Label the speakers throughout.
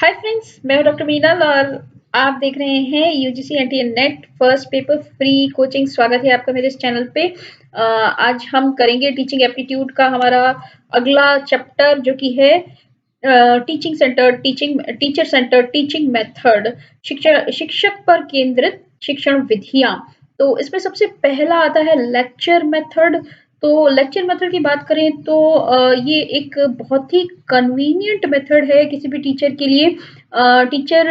Speaker 1: Hi friends, मैं हूं doctor Meenal और आप देख रहे हैं UGC NTA net first paper free coaching. स्वागत है आपका मेरे इस चैनल पे। आज हम करेंगे टीचिंग एप्टीट्यूड का हमारा अगला चैप्टर जो कि है टीचर सेंटर टीचिंग मेथड, शिक्षक पर केंद्रित शिक्षण विधियां। तो इसमें सबसे पहला आता है लेक्चर मेथड। तो लेक्चर मेथड की बात करें तो ये एक बहुत ही कन्वीनियंट मेथड है किसी भी टीचर के लिए। टीचर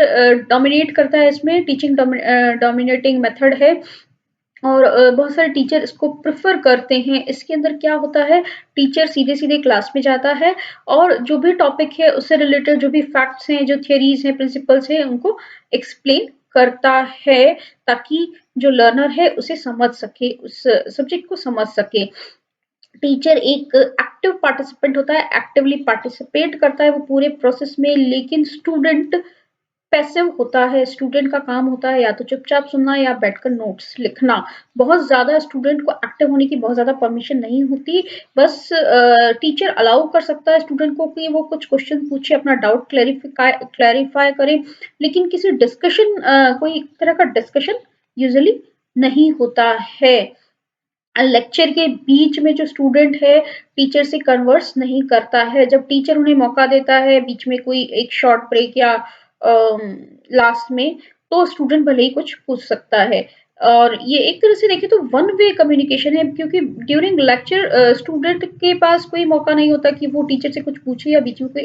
Speaker 1: डोमिनेट करता है, इसमें टीचिंग डोमिनेटिंग मेथड है और बहुत सारे टीचर इसको प्रेफर करते हैं। इसके अंदर क्या होता है, टीचर सीधे सीधे क्लास में जाता है और जो भी टॉपिक है उससे रिलेटेड जो भी फैक्ट्स हैं, जो थियरीज हैं, प्रिंसिपल्स हैं, उनको एक्सप्लेन करता है ताकि जो लर्नर है उसे समझ सके, उस सब्जेक्ट को समझ सके। टीचर एक एक्टिव पार्टिसिपेंट होता है, एक्टिवली पार्टिसिपेट करता है वो पूरे प्रोसेस में, लेकिन स्टूडेंट पैसिव होता है। स्टूडेंट का काम होता है या तो चुपचाप सुनना या बैठकर नोट्स लिखना। बहुत ज्यादा स्टूडेंट को एक्टिव होने की बहुत ज्यादा परमिशन नहीं होती। बस टीचर अलाउ कर सकता है स्टूडेंट को कि वो कुछ क्वेश्चन पूछे, अपना डाउट क्लैरिफाई करे, लेकिन किसी डिस्कशन, कोई तरह का डिस्कशन यूजुअली नहीं होता है। लेक्चर के बीच में जो स्टूडेंट है टीचर से कन्वर्स नहीं करता है। जब टीचर उन्हें मौका देता है बीच में कोई एक शॉर्ट ब्रेक या लास्ट में, तो स्टूडेंट भले ही कुछ पूछ सकता है। और ये एक तरह से देखें तो वन वे कम्युनिकेशन है, क्योंकि ड्यूरिंग लेक्चर स्टूडेंट के पास कोई मौका नहीं होता कि वो टीचर से कुछ पूछे या बीच में कोई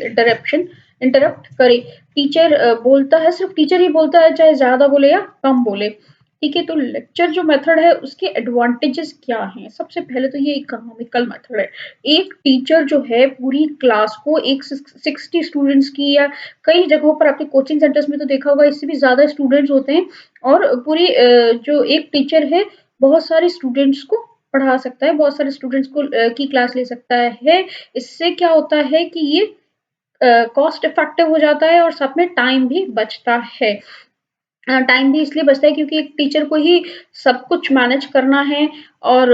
Speaker 1: इंटरप्ट करे। टीचर बोलता है, सिर्फ टीचर ही बोलता है, चाहे ज्यादा बोले या कम बोले। ठीक है, तो लेक्चर जो मेथड है उसके एडवांटेजेस क्या हैं? सबसे पहले तो ये इकोनॉमिकल मेथड है। एक टीचर जो है पूरी क्लास को, एक 60 स्टूडेंट्स की, या कई जगहों पर आपके कोचिंग सेंटर्स में तो देखा होगा इससे भी ज्यादा स्टूडेंट्स होते हैं, और पूरी जो एक टीचर है बहुत सारे स्टूडेंट्स को पढ़ा सकता है, बहुत सारे स्टूडेंट्स को की क्लास ले सकता है। इससे क्या होता है कि ये कॉस्ट इफेक्टिव हो जाता है और साथ में टाइम भी बचता है। टाइम भी इसलिए बचता है क्योंकि एक टीचर को ही सब कुछ मैनेज करना है और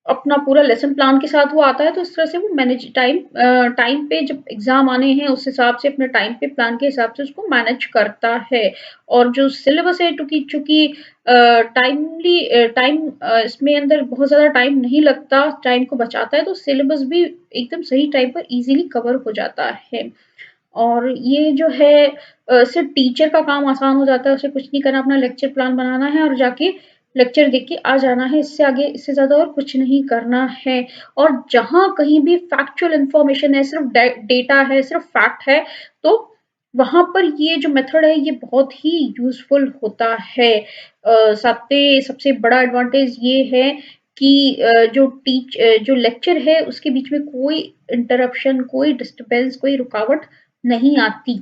Speaker 1: अपना पूरा लेसन प्लान के साथ वो आता है, तो इस तरह से वो मैनेज टाइम पे जब एग्जाम आने हैं उस हिसाब से अपने टाइम पे प्लान के हिसाब से उसको मैनेज करता है। और जो सिलेबस है, चूंकि चूंकि टाइम इसमें अंदर बहुत ज्यादा टाइम नहीं लगता, टाइम को बचाता है, तो सिलेबस भी एकदम सही टाइम पर इजीली कवर हो जाता है। और ये जो है सिर्फ टीचर का काम आसान हो जाता है, उसे कुछ नहीं करना, अपना लेक्चर प्लान बनाना है और जाके लेक्चर देख के आ जाना है। इससे आगे, इससे ज्यादा और कुछ नहीं करना है। और जहां कहीं भी फैक्चुअल इंफॉर्मेशन है, सिर्फ डेटा है, सिर्फ फैक्ट है, तो वहां पर ये जो मेथड है ये बहुत ही यूजफुल होता है। सबसे बड़ा एडवांटेज ये है कि जो लेक्चर है उसके बीच में कोई इंटरप्शन, कोई डिस्टरबेंस, कोई रुकावट नहीं आती,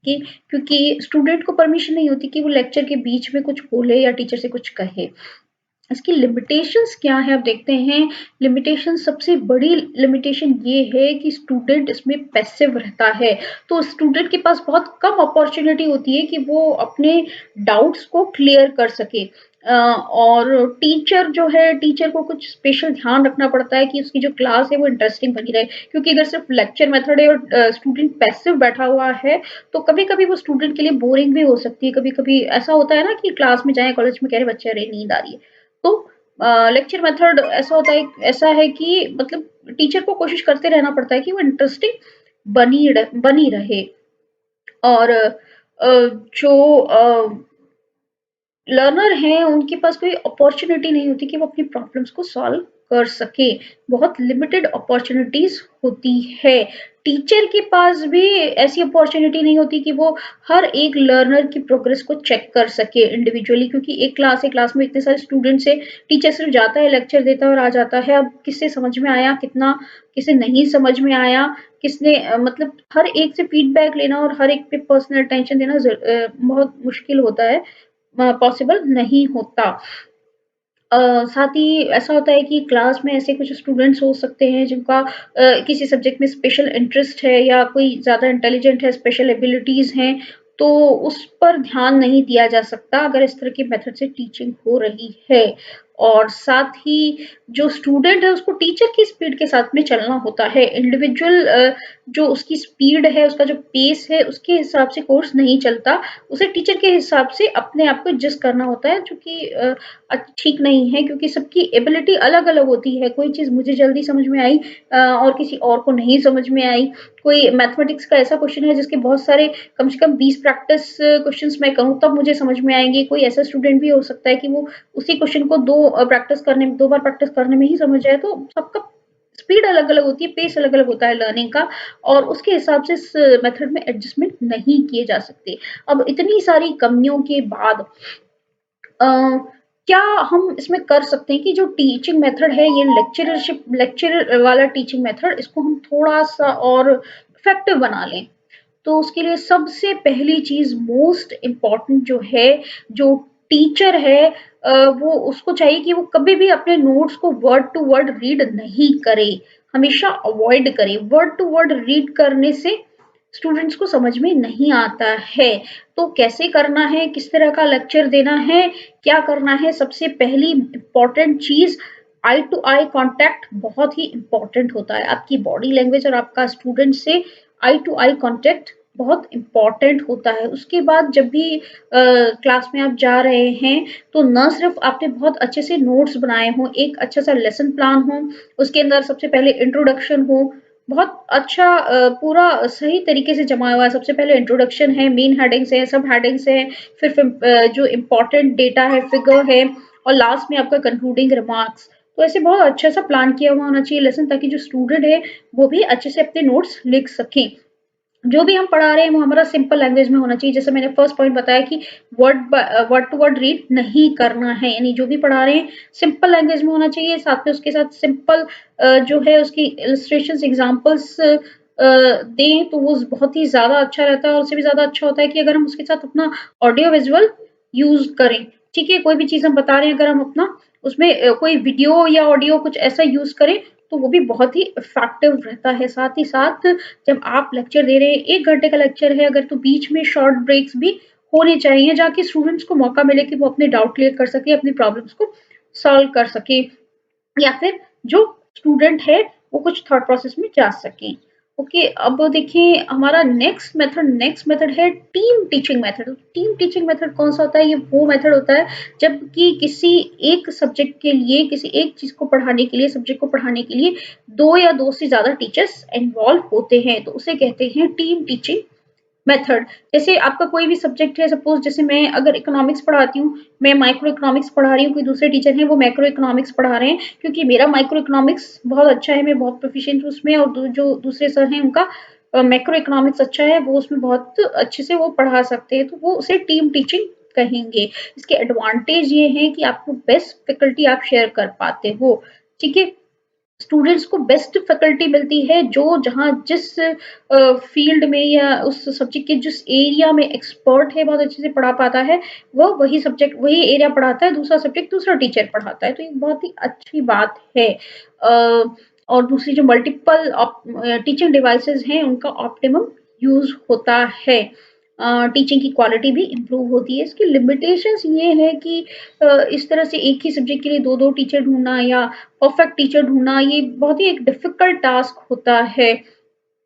Speaker 1: कि क्योंकि स्टूडेंट को परमिशन नहीं होती कि वो लेक्चर के बीच में कुछ बोले या टीचर से कुछ कहे। इसकी लिमिटेशंस क्या है, आप देखते हैं। लिमिटेशन, सबसे बड़ी लिमिटेशन ये है कि स्टूडेंट इसमें पैसिव रहता है। तो स्टूडेंट के पास बहुत कम अपॉर्चुनिटी होती है कि वो अपने डाउट्स को क्लियर कर सके। और टीचर जो है, टीचर को कुछ स्पेशल ध्यान रखना पड़ता है कि उसकी जो क्लास है वो इंटरेस्टिंग बनी रहे, क्योंकि अगर सिर्फ लेक्चर मेथड है और स्टूडेंट पैसिव बैठा हुआ है तो कभी कभी वो स्टूडेंट के लिए बोरिंग भी हो सकती है। कभी कभी ऐसा होता है ना कि क्लास में जाए, कॉलेज में कह रहे बच्चे अरे नींद आ रही है। तो लेक्चर मेथड ऐसा होता है, ऐसा है कि मतलब टीचर को कोशिश करते रहना पड़ता है कि वो इंटरेस्टिंग बनी रहे। और जो लर्नर हैं उनके पास कोई अपॉर्चुनिटी नहीं होती कि वो अपनी प्रॉब्लम्स को सॉल्व कर सके। बहुत लिमिटेड अपॉर्चुनिटीज होती है। टीचर के पास भी ऐसी अपॉर्चुनिटी नहीं होती कि वो हर एक लर्नर की प्रोग्रेस को चेक कर सके इंडिविजुअली, क्योंकि एक क्लास है, क्लास में इतने सारे स्टूडेंट्स है, टीचर सिर्फ जाता है, लेक्चर देता है और आ जाता है। अब किससे समझ में आया, कितना किसे नहीं समझ में आया, किसने मतलब हर एक से फीडबैक लेना और हर एक पे पर्सनल अटेंशन देना बहुत मुश्किल होता है, पॉसिबल नहीं होता। साथ ही ऐसा होता है कि क्लास में ऐसे कुछ स्टूडेंट्स हो सकते हैं जिनका किसी सब्जेक्ट में स्पेशल इंटरेस्ट है या कोई ज़्यादा इंटेलिजेंट है, स्पेशल एबिलिटीज़ हैं, तो उस पर ध्यान नहीं दिया जा सकता अगर इस तरह की मेथड से टीचिंग हो रही है। और साथ ही जो स्टूडेंट है उसको टीचर की स्पीड के साथ में चलना होता है। इंडिविजुअल जो उसकी स्पीड है, उसका जो पेस है, उसके हिसाब से कोर्स नहीं चलता। उसे टीचर के हिसाब से अपने आप को एडजस्ट करना होता है, जो कि ठीक नहीं है, क्योंकि सबकी एबिलिटी अलग-अलग होती है। कोई चीज़ मुझे जल्दी समझ में आई और किसी और को नहीं समझ में आई। कोई मैथमेटिक्स का ऐसा क्वेश्चन है जिसके बहुत सारे, कम से कम 20 प्रैक्टिस क्वेश्चंस मैं करूँ तब मुझे समझ में आएँगे। कोई ऐसा स्टूडेंट भी हो सकता है कि वो उसी क्वेश्चन को 2 बार प्रैक्टिस करने में ही समझ जाए। तो सबका स्पीड अलग-अलग होती है, पेस अलग-अलग होता है लर्निंग का, और उसके हिसाब से इस मेथड में एडजस्टमेंट नहीं किए जा सकते। अब इतनी सारी कमियों के बाद अ, क्या हम इसमें कर सकते हैं कि जो टीचिंग मेथड है, ये लेक्चर वाला टीचिंग मेथड, इसको हम थोड़ा-सा और इफेक्टिव बना लें? तो उसके लिए सबसे पहली चीज़ मोस्ट इम्पोर्टेंट जो है, जो टीचर है वो उसको चाहिए कि वो कभी भी अपने नोट्स को वर्ड टू वर्ड रीड नहीं करे, हमेशा अवॉइड करे। वर्ड टू वर्ड रीड करने से स्टूडेंट्स को समझ में नहीं आता है। तो कैसे करना है, किस तरह का लेक्चर देना है, क्या करना है, सबसे पहली इम्पोर्टेंट चीज़, आई टू आई कांटेक्ट बहुत ही इम्पोर्टेंट होता है। आपकी बॉडी लैंग्वेज और आपका स्टूडेंट से आई टू आई कांटेक्ट बहुत इम्पोर्टेंट होता है। उसके बाद जब भी क्लास में आप जा रहे हैं, तो ना सिर्फ आपने बहुत अच्छे से नोट्स बनाए हों, एक अच्छा सा लेसन प्लान हो, उसके अंदर सबसे पहले इंट्रोडक्शन हो, बहुत अच्छा पूरा सही तरीके से जमा हुआ है। सबसे पहले इंट्रोडक्शन है, मेन हेडिंग्स है, सब हेडिंग्स है, फिर जो इम्पोर्टेंट डेटा है, फिगर है, और लास्ट में आपका कंक्लूडिंग रिमार्क्स। तो ऐसे बहुत अच्छा सा प्लान किया हुआ होना चाहिए लेसन, ताकि जो स्टूडेंट है वो भी अच्छे से अपने नोट्स लिख सकें। जो भी हम पढ़ा रहे हैं वो हमारा सिंपल लैंग्वेज में होना चाहिए। जैसे मैंने फर्स्ट पॉइंट बताया कि वर्ड टू वर्ड रीड नहीं करना है, यानी जो भी पढ़ा रहे हैं सिंपल लैंग्वेज में होना चाहिए। साथ में उसके साथ सिंपल जो है उसकी इलस्ट्रेशंस एग्जांपल्स दें तो वो बहुत ही ज़्यादा अच्छा रहता है। और उससे भी ज़्यादा अच्छा होता है कि अगर हम उसके साथ अपना ऑडियो विजुअल यूज़ करें। ठीक है, कोई भी चीज़ हम बता रहे हैं, अगर हम अपना उसमें कोई वीडियो या ऑडियो कुछ ऐसा यूज़ करें तो वो भी बहुत ही इफेक्टिव रहता है। साथ ही साथ जब आप लेक्चर दे रहे हैं, 1 घंटे का लेक्चर है अगर, तो बीच में शॉर्ट ब्रेक्स भी होने चाहिए, जाकि स्टूडेंट्स को मौका मिले कि वो अपने डाउट क्लियर कर सके, अपनी प्रॉब्लम्स को सॉल्व कर सके, या फिर जो स्टूडेंट है वो कुछ थॉट प्रोसेस में जा सके। ओके, अब देखिए हमारा नेक्स्ट मेथड है team teaching method. Team teaching method कौन सा होता है? ये वो मेथड होता है जबकि किसी एक सब्जेक्ट के लिए, किसी एक चीज को पढ़ाने के लिए, सब्जेक्ट को पढ़ाने के लिए 2 या 2 से ज्यादा टीचर्स इन्वॉल्व होते हैं, तो उसे कहते हैं टीम टीचिंग मेथड। जैसे आपका कोई भी सब्जेक्ट है, सपोज जैसे मैं अगर इकोनॉमिक्स पढ़ाती हूँ, मैं माइक्रो इकोनॉमिक्स पढ़ा रही हूँ, कोई दूसरे टीचर हैं वो मैक्रो इकोनॉमिक्स पढ़ा रहे हैं, क्योंकि मेरा माइक्रो इकोनॉमिक्स बहुत अच्छा है, मैं बहुत प्रोफिशिएंट हूँ उसमें, और जो दूसरे सर हैं उनका मैक्रो इकोनॉमिक्स अच्छा है, वो उसमें बहुत अच्छे से वो पढ़ा सकते हैं, तो वो उसे टीम टीचिंग कहेंगे। इसके एडवांटेज ये हैं कि आपको बेस्ट फैकल्टी आप शेयर कर पाते हो। ठीक है, स्टूडेंट्स को बेस्ट फैकल्टी मिलती है जो जहाँ जिस फील्ड में या उस सब्जेक्ट के जिस एरिया में एक्सपर्ट है, बहुत अच्छे से पढ़ा पाता है, वो वही सब्जेक्ट वही एरिया पढ़ाता है, दूसरा सब्जेक्ट दूसरा टीचर पढ़ाता है, तो ये बहुत ही अच्छी बात है। और दूसरी जो मल्टीपल टीचिंग डिवाइसेस हैं उनका ऑप्टिमम यूज होता है, टीचिंग की क्वालिटी भी इम्प्रूव होती है। इसकी लिमिटेशंस ये है कि इस तरह से एक ही सब्जेक्ट के लिए 2-2 टीचर ढूँढना या परफेक्ट टीचर ढूँढना, ये बहुत ही एक डिफ़िकल्ट टास्क होता है।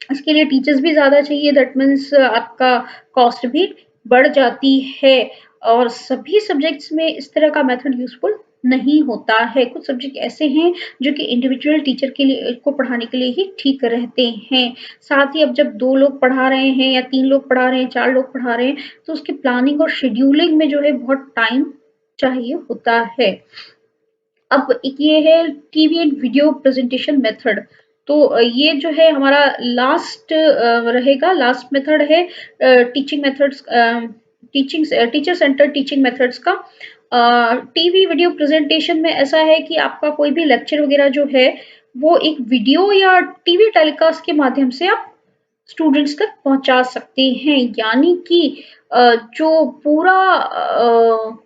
Speaker 1: इसके लिए टीचर्स भी ज़्यादा चाहिए, दैट मीन्स आपका कॉस्ट भी बढ़ जाती है, और सभी सब्जेक्ट्स में इस तरह का मेथड यूज़फुल नहीं होता है। कुछ सब्जेक्ट ऐसे हैं जो कि इंडिविजुअल टीचर के लिए को पढ़ाने के लिए ही ठीक रहते हैं। साथ ही अब जब 2 लोग पढ़ा रहे हैं या 3 लोग पढ़ा रहे हैं, 4 लोग पढ़ा रहे हैं, तो उसकी प्लानिंग और शेड्यूलिंग में जो है बहुत टाइम चाहिए होता है। अब एक ये है TV and video presentation method. तो ये जो है हमारा लास्ट रहेगा, लास्ट मेथड है teaching methods, teaching teacher centre teaching methods का। टीवी वीडियो प्रेजेंटेशन में ऐसा है कि आपका कोई भी लेक्चर वगैरह जो है वो एक वीडियो या टीवी टेलीकास्ट के माध्यम से आप स्टूडेंट्स तक पहुंचा सकते हैं, यानी कि जो पूरा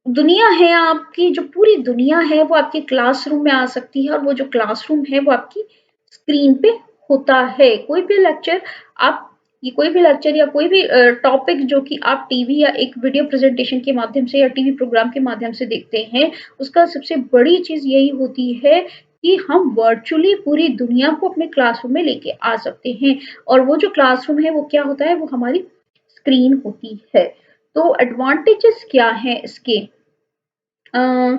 Speaker 1: दुनिया है आपकी, जो पूरी दुनिया है वो आपके क्लासरूम में आ सकती है, और वो जो क्लासरूम है वो आपकी स्क्रीन पे होता है। कोई भी लेक्चर आप ये कोई भी लेक्चर या कोई भी टॉपिक जो कि आप टीवी या एक वीडियो प्रेजेंटेशन के माध्यम से या टीवी प्रोग्राम के माध्यम से देखते हैं, उसका सबसे बड़ी चीज यही होती है कि हम वर्चुअली पूरी दुनिया को अपने क्लासरूम में लेके आ सकते हैं। और वो जो क्लासरूम है वो क्या होता है, वो हमारी स्क्रीन होती है। तो एडवांटेजेस क्या है इसके? अ,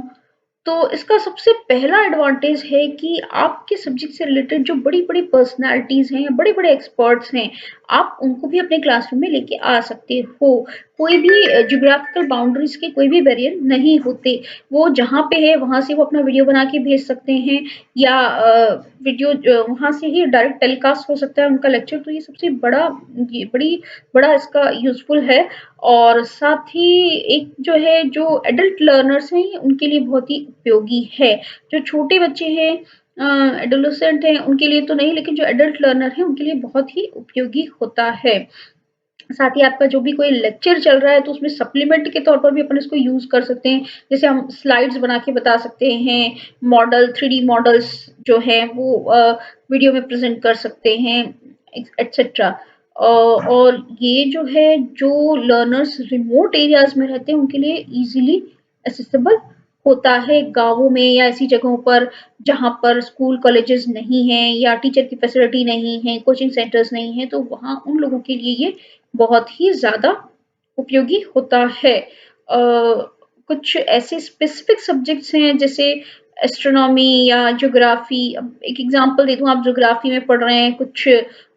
Speaker 1: तो इसका सबसे पहला एडवांटेज है कि आपके सब्जेक्ट से रिलेटेड जो बड़ी-बड़ी पर्सनैलिटीज़ हैं या बड़े-बड़े एक्सपर्ट्स हैं, आप उनको भी अपने क्लासरूम में लेके आ सकते हो। कोई भी ज्योग्राफिकल बाउंड्रीज़ के कोई भी बैरियर नहीं होते। वो जहाँ पे है वहाँ से वो अपना वीडियो बना के भेज सकते हैं या वीडियो वहाँ से ही डायरेक्ट टेलीकास्ट हो सकता है उनका लेक्चर। तो ये सबसे बड़ा इसका यूज़फुल है। और साथ ही एक जो है, जो एडल्ट लर्नर्स हैं उनके लिए बहुत ही उपयोगी है। जो छोटे बच्चे हैं, एडोलेसेंट हैं, उनके लिए तो नहीं, लेकिन जो एडल्ट लर्नर हैं उनके लिए बहुत ही उपयोगी होता है। साथ ही आपका जो भी कोई लेक्चर चल रहा है तो उसमें सप्लीमेंट के तौर पर भी अपन इसको यूज कर सकते हैं। जैसे हम स्लाइड्स बना के बता सकते हैं, मॉडल 3D मॉडल्स जो है वो वीडियो में प्रेजेंट कर सकते हैं, एटसेट्रा। और ये जो है, जो लर्नर्स रिमोट एरियाज में रहते हैं उनके लिए इजीली एक्सेसिबल होता है। गांवों में या ऐसी जगहों पर जहाँ पर स्कूल कॉलेजेस नहीं हैं या टीचर की फैसिलिटी नहीं है, कोचिंग सेंटर्स नहीं है, तो वहाँ उन लोगों के लिए ये बहुत ही ज़्यादा उपयोगी होता है। कुछ ऐसे स्पेसिफिक सब्जेक्ट्स हैं जैसे एस्ट्रोनॉमी या ज्योग्राफी। अब एक एग्जांपल दे दूँ, आप ज्योग्राफी में पढ़ रहे हैं कुछ,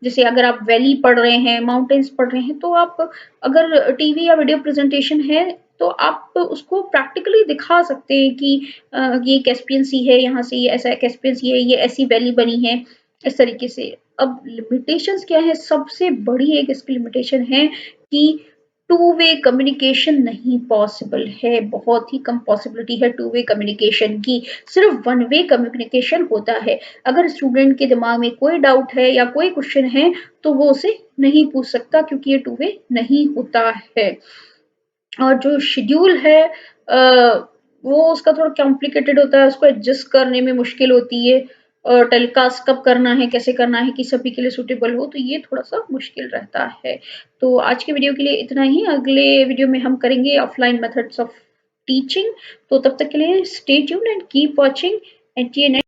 Speaker 1: जैसे अगर आप वैली पढ़ रहे हैं, माउंटेन्स पढ़ रहे हैं, तो आप अगर टीवी या वीडियो प्रेजेंटेशन है तो आप उसको प्रैक्टिकली दिखा सकते हैं कि ये कैस्पियन सी है, यहाँ से ये ऐसा कैस्पियन सी है, ये ऐसी वैली बनी है, इस तरीके से। अब लिमिटेशंस क्या है? सबसे बड़ी एक इसकी लिमिटेशन है कि टू वे कम्युनिकेशन नहीं पॉसिबल है। बहुत ही कम पॉसिबिलिटी है टू वे कम्युनिकेशन की। सिर्फ वन वे कम्युनिकेशन होता है। अगर स्टूडेंट के दिमाग में कोई डाउट है या कोई क्वेश्चन है तो वो उसे नहीं पूछ सकता, क्योंकि ये टू वे नहीं होता है। और जो शेड्यूल है वो उसका थोड़ा कॉम्प्लिकेटेड होता है, उसको एडजस्ट करने में मुश्किल होती है। टेलीकास्ट कब करना है, कैसे करना है कि सभी के लिए सूटेबल हो, तो ये थोड़ा-सा मुश्किल रहता है। तो आज के वीडियो के लिए इतना ही। अगले वीडियो में हम करेंगे ऑफलाइन मेथड्स ऑफ टीचिंग। तो तब तक के लिए stay tuned and keep watching NTA net.